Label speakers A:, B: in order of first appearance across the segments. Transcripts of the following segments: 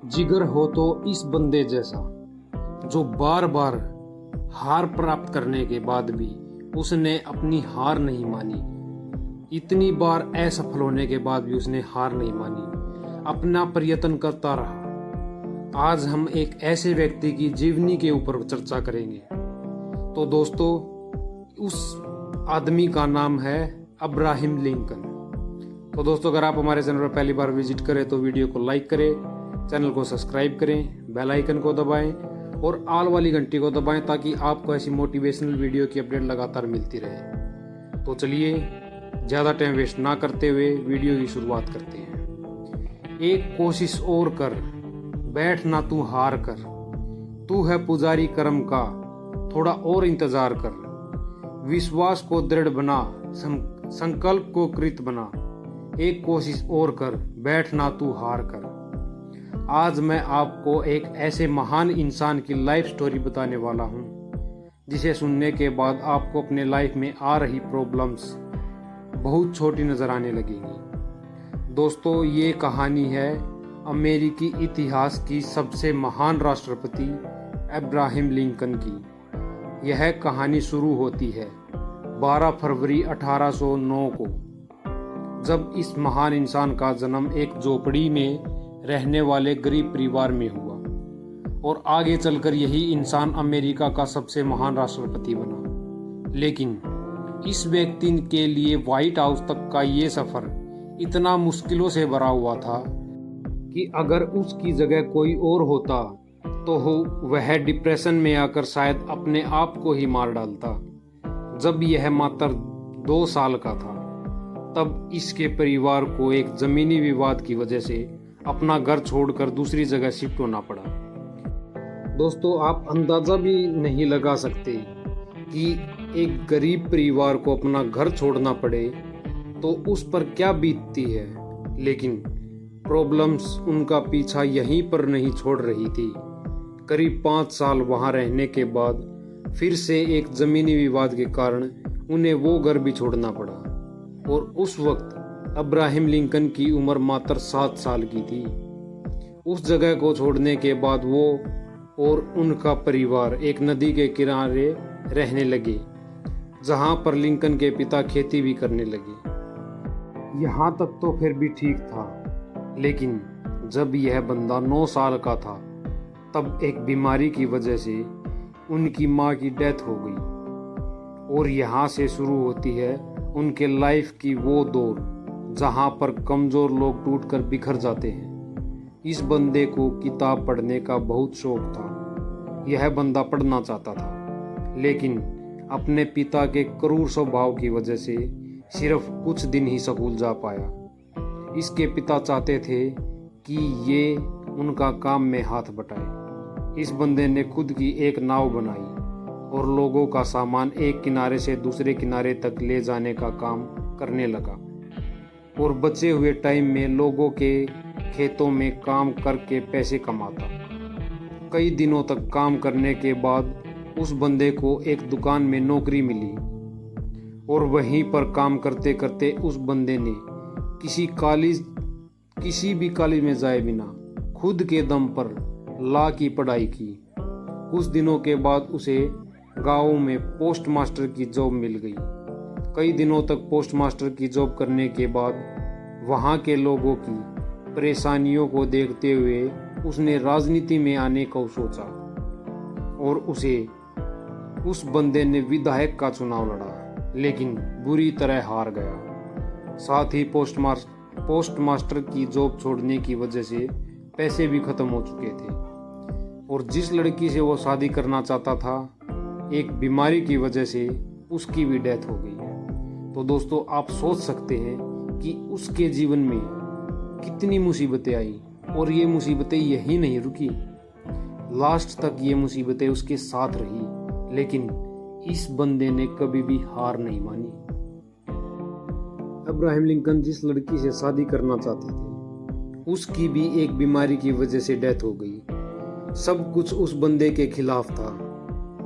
A: जिगर हो तो इस बंदे जैसा, जो बार बार हार प्राप्त करने के बाद भी उसने अपनी हार नहीं मानी। इतनी बार असफल होने के बाद भी उसने हार नहीं मानी, अपना प्रयत्न करता रहा। आज हम एक ऐसे व्यक्ति की जीवनी के ऊपर चर्चा करेंगे। तो दोस्तों, उस आदमी का नाम है अब्राहम लिंकन। तो दोस्तों, अगर आप हमारे चैनल पर पहली बार विजिट करें तो वीडियो को लाइक करें, चैनल को सब्सक्राइब करें, बेल आइकन को दबाएं और ऑल वाली घंटी को दबाएं ताकि आपको ऐसी मोटिवेशनल वीडियो की अपडेट लगातार मिलती रहे। तो चलिए, ज़्यादा टाइम वेस्ट ना करते हुए वीडियो की शुरुआत करते हैं। एक कोशिश और कर, बैठ ना तू हार कर, तू है पुजारी कर्म का, थोड़ा और इंतजार कर। विश्वास को दृढ़ बना, संकल्प को कृत बना, एक कोशिश और कर, बैठ ना तू हार कर। आज मैं आपको एक ऐसे महान इंसान की लाइफ स्टोरी बताने वाला हूं, जिसे सुनने के बाद आपको अपने लाइफ में आ रही प्रॉब्लम्स बहुत छोटी नजर आने लगेंगी। दोस्तों, ये कहानी है अमेरिकी इतिहास की सबसे महान राष्ट्रपति अब्राहम लिंकन की। यह कहानी शुरू होती है 12 फरवरी 1809 को, जब इस महान इंसान का जन्म एक झोपड़ी में रहने वाले गरीब परिवार में हुआ और आगे चलकर यही इंसान अमेरिका का सबसे महान राष्ट्रपति बना। लेकिन इस व्यक्ति के लिए व्हाइट हाउस तक का ये सफर इतना मुश्किलों से भरा हुआ था कि अगर उसकी जगह कोई और होता तो वह डिप्रेशन में आकर शायद अपने आप को ही मार डालता। जब यह मात्र 2 साल का था, तब इसके परिवार को एक जमीनी विवाद की वजह से अपना घर छोड़कर दूसरी जगह शिफ्ट होना पड़ा। दोस्तों, आप अंदाजा भी नहीं लगा सकते कि एक गरीब परिवार को अपना घर छोड़ना पड़े तो उस पर क्या बीतती है। लेकिन प्रॉब्लम्स उनका पीछा यहीं पर नहीं छोड़ रही थी। करीब 5 साल वहां रहने के बाद फिर से एक जमीनी विवाद के कारण उन्हें वो घर भी छोड़ना पड़ा और उस वक्त अब्राहम लिंकन की उम्र मात्र 7 साल की थी। उस जगह को छोड़ने के बाद वो और उनका परिवार एक नदी के किनारे रहने लगे, जहां पर लिंकन के पिता खेती भी करने लगे। यहाँ तक तो फिर भी ठीक था, लेकिन जब यह बंदा 9 साल का था, तब एक बीमारी की वजह से उनकी माँ की डेथ हो गई और यहाँ से शुरू होती है उनके लाइफ की वो दौर जहां पर कमजोर लोग टूटकर बिखर जाते हैं। इस बंदे को किताब पढ़ने का बहुत शौक था। यह बंदा पढ़ना चाहता था, लेकिन अपने पिता के क्रूर स्वभाव की वजह से सिर्फ कुछ दिन ही स्कूल जा पाया। इसके पिता चाहते थे कि ये उनका काम में हाथ बटाए। इस बंदे ने खुद की एक नाव बनाई और लोगों का सामान एक किनारे से दूसरे किनारे तक ले जाने का काम करने लगा और बचे हुए टाइम में लोगों के खेतों में काम करके पैसे कमाता। कई दिनों तक काम करने के बाद उस बंदे को एक दुकान में नौकरी मिली और वहीं पर काम करते करते उस बंदे ने किसी भी कॉलेज में जाए बिना खुद के दम पर लॉ की पढ़ाई की। कुछ दिनों के बाद उसे गांव में पोस्ट मास्टर की जॉब मिल गई। कई दिनों तक पोस्ट मास्टर की जॉब करने के बाद वहां के लोगों की परेशानियों को देखते हुए उसने राजनीति में आने को सोचा और उस बंदे ने विधायक का चुनाव लड़ा, लेकिन बुरी तरह हार गया। साथ ही पोस्ट मास्टर की जॉब छोड़ने की वजह से पैसे भी खत्म हो चुके थे और जिस लड़की से वो शादी करना चाहता था, एक बीमारी की वजह से उसकी भी डेथ हो गई। तो दोस्तों, आप सोच सकते हैं कि उसके जीवन में कितनी मुसीबतें आई और ये मुसीबतें यही नहीं रुकी, लास्ट तक ये मुसीबतें उसके साथ रही। लेकिन इस बंदे ने कभी भी हार नहीं मानी। अब्राहम लिंकन जिस लड़की से शादी करना चाहते थे, उसकी भी एक बीमारी की वजह से डेथ हो गई। सब कुछ उस बंदे के खिलाफ था।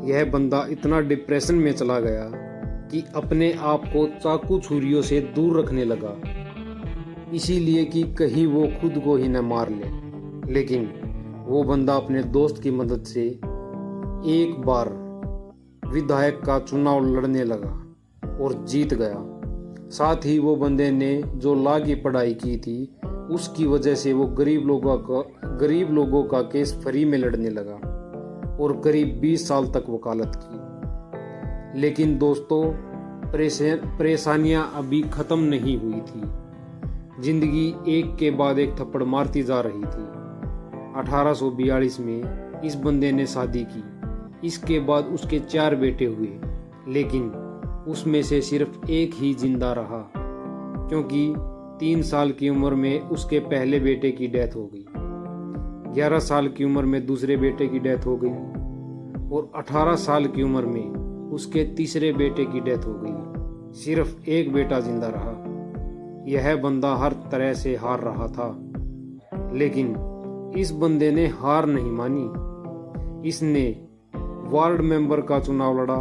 A: यह बंदा इतना डिप्रेशन में चला गया कि अपने आप को चाकू छुरियों से दूर रखने लगा, इसीलिए कि कहीं वो खुद को ही न मार ले। लेकिन वो बंदा अपने दोस्त की मदद से एक बार विधायक का चुनाव लड़ने लगा और जीत गया। साथ ही वो बंदे ने जो लॉ की पढ़ाई की थी उसकी वजह से वो गरीब लोगों का केस फ्री में लड़ने लगा और करीब 20 साल तक वकालत की। लेकिन दोस्तों, परेशानियां अभी खत्म नहीं हुई थी। जिंदगी एक के बाद एक थप्पड़ मारती जा रही थी। 1842 में इस बंदे ने शादी की। इसके बाद उसके 4 बेटे हुए, लेकिन उसमें से सिर्फ एक ही जिंदा रहा, क्योंकि 3 साल की उम्र में उसके पहले बेटे की डेथ हो गई, 11 साल की उम्र में दूसरे बेटे की डेथ हो गई और 18 साल की उम्र में उसके तीसरे बेटे की डेथ हो गई। सिर्फ एक बेटा जिंदा रहा। यह बंदा हर तरह से हार रहा था, लेकिन इस बंदे ने हार नहीं मानी। इसने वार्ड मेंबर का चुनाव लड़ा,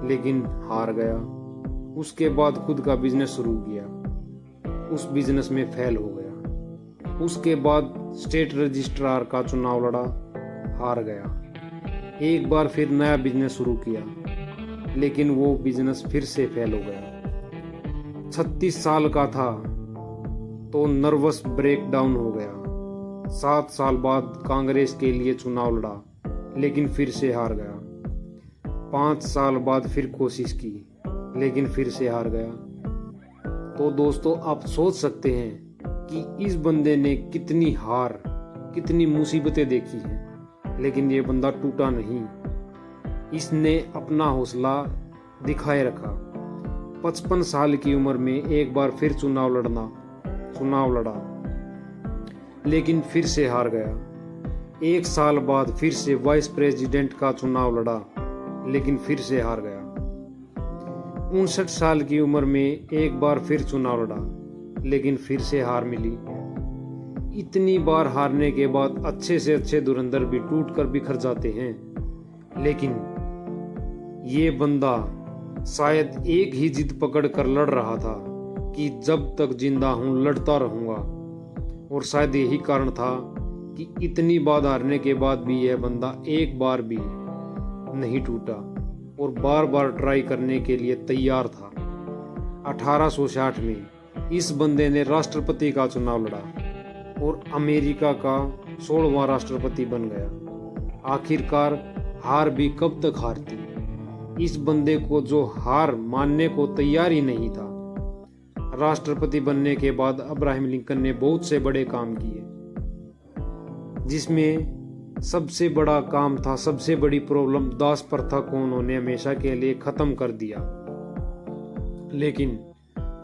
A: लेकिन हार गया। उसके बाद खुद का बिजनेस शुरू किया, उस बिजनेस में फेल हो गया। उसके बाद स्टेट रजिस्ट्रार का चुनाव लड़ा, हार गया। एक बार फिर नया बिजनेस शुरू किया, लेकिन वो बिजनेस फिर से फेल हो गया। 36 साल का था तो नर्वस ब्रेकडाउन हो गया। 7 साल बाद कांग्रेस के लिए चुनाव लड़ा, लेकिन फिर से हार गया। 5 साल बाद फिर कोशिश की, लेकिन फिर से हार गया। तो दोस्तों, आप सोच सकते हैं कि इस बंदे ने कितनी हार, कितनी मुसीबतें देखी हैं, लेकिन ये बंदा टूटा नहीं। इसने अपना हौसला दिखाए रखा। 55 साल की उम्र में एक बार फिर चुनाव लड़ा, लेकिन फिर से हार गया। 1 साल बाद फिर से वाइस प्रेसिडेंट का चुनाव लड़ा, लेकिन फिर से हार गया। 59 साल की उम्र में एक बार फिर चुनाव लड़ा, लेकिन फिर से हार मिली। इतनी बार हारने के बाद अच्छे से अच्छे धुरंधर भी टूट कर बिखर जाते हैं, लेकिन ये बंदा शायद एक ही जिद पकड़ कर लड़ रहा था कि जब तक जिंदा हूं लड़ता रहूंगा। और शायद यही कारण था कि इतनी बार हारने के बाद भी यह बंदा एक बार भी नहीं टूटा और बार बार ट्राई करने के लिए तैयार था। 1860 में इस बंदे ने राष्ट्रपति का चुनाव लड़ा और अमेरिका का 16वां राष्ट्रपति बन गया। आखिरकार हार भी कब तक हारती। इस बंदे को जो हार मानने को तैयार ही नहीं था। राष्ट्रपति बनने के बाद अब्राहम लिंकन ने बहुत से बड़े काम किए, जिसमें सबसे बड़ा काम था, सबसे बड़ी प्रॉब्लम दास प्रथा को उन्होंने हमेशा के लिए खत्म कर दिया। लेकिन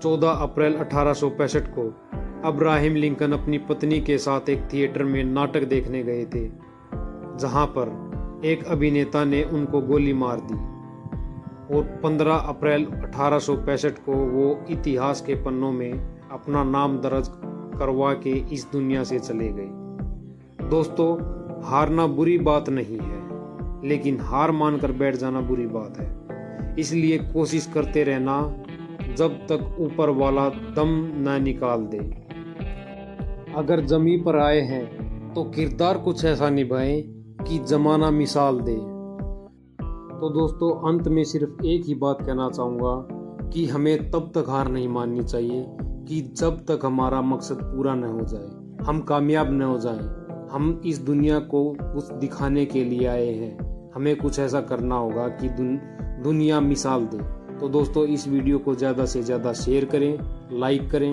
A: 14 अप्रैल 1865 को अब्राहम लिंकन अपनी पत्नी के साथ एक थिएटर में नाटक देखने गए थे, जहां पर एक अभिनेता ने उनको गोली मार दी और 15 अप्रैल 1865 को वो इतिहास के पन्नों में अपना नाम दर्ज करवा के इस दुनिया से चले गए। दोस्तों, हारना बुरी बात नहीं है, लेकिन हार मानकर बैठ जाना बुरी बात है। इसलिए कोशिश करते रहना जब तक ऊपर वाला दम ना निकाल दे। अगर जमी पर आए हैं तो किरदार कुछ ऐसा निभाएं कि जमाना मिसाल दे। तो दोस्तों, अंत में सिर्फ एक ही बात कहना चाहूँगा कि हमें तब तक हार नहीं माननी चाहिए कि जब तक हमारा मकसद पूरा न हो जाए, हम कामयाब न हो जाए। हम इस दुनिया को कुछ दिखाने के लिए आए हैं। हमें कुछ ऐसा करना होगा कि दुनिया मिसाल दे। तो दोस्तों, इस वीडियो को ज़्यादा से ज़्यादा शेयर करें, लाइक करें।